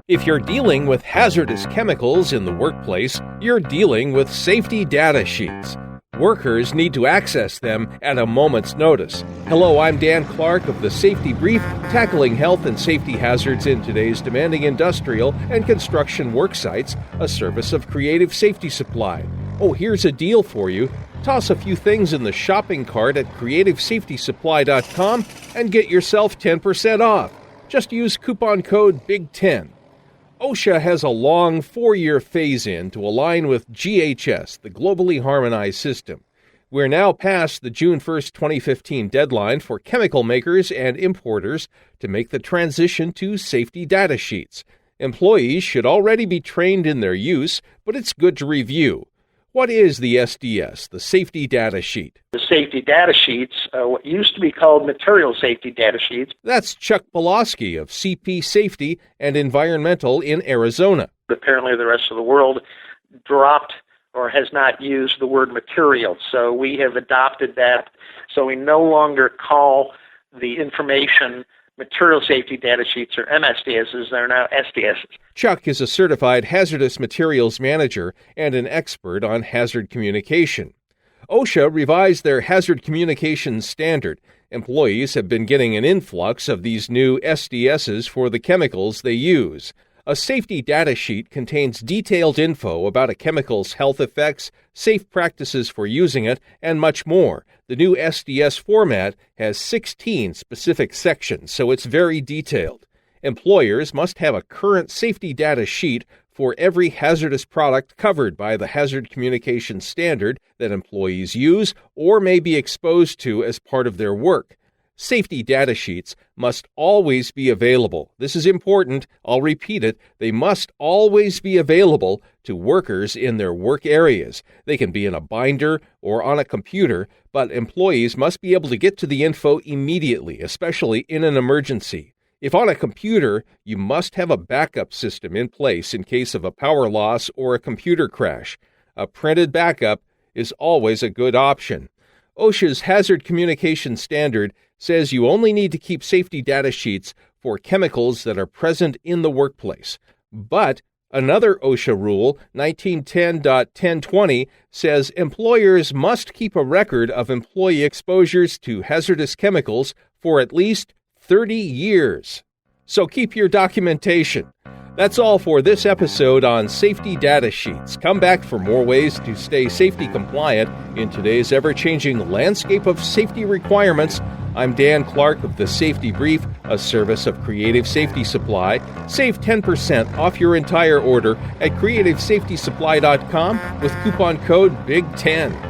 If you're dealing with hazardous chemicals in the workplace, you're dealing with safety data sheets. Workers need to access them at a moment's notice. Hello, I'm Dan Clark of the Safety Brief, tackling health and safety hazards in today's demanding industrial and construction work sites, a service of Creative Safety Supply. Oh, here's a deal for you. Toss a few things in the shopping cart at creativesafetysupply.com and get yourself 10% off. Just use coupon code BIG10. OSHA has a long 4-year phase-in to align with GHS, the Globally Harmonized System. We're now past the June 1, 2015 deadline for chemical makers and importers to make the transition to safety data sheets. Employees should already be trained in their use, but it's good to review. What is the SDS, the safety data sheet? The safety data sheets, what used to be called material safety data sheets. That's Chuck Pulaski of CP Safety and Environmental in Arizona. Apparently the rest of the world dropped or has not used the word material. So we have adopted that. So we no longer call the information material safety data sheets or MSDSs, they're now SDSs. Chuck is a certified hazardous materials manager and an expert on hazard communication. OSHA revised their hazard communications standard. Employees have been getting an influx of these new SDSs for the chemicals they use. A safety data sheet contains detailed info about a chemical's health effects, safe practices for using it, and much more. The new SDS format has 16 specific sections, so it's very detailed. Employers must have a current safety data sheet for every hazardous product covered by the hazard communication standard that employees use or may be exposed to as part of their work. Safety data sheets must always be available. This is important. I'll repeat it. They must always be available to workers in their work areas. They can be in a binder or on a computer, but employees must be able to get to the info immediately, especially in an emergency. If on a computer, you must have a backup system in place in case of a power loss or a computer crash. A printed backup is always a good option. OSHA's Hazard Communication Standard says you only need to keep safety data sheets for chemicals that are present in the workplace. But another OSHA rule, 1910.1020, says employers must keep a record of employee exposures to hazardous chemicals for at least 30 years. So keep your documentation. That's all for this episode on Safety Data Sheets. Come back for more ways to stay safety compliant in today's ever-changing landscape of safety requirements. I'm Dan Clark of the Safety Brief, a service of Creative Safety Supply. Save 10% off your entire order at creativesafetysupply.com with coupon code BIG10.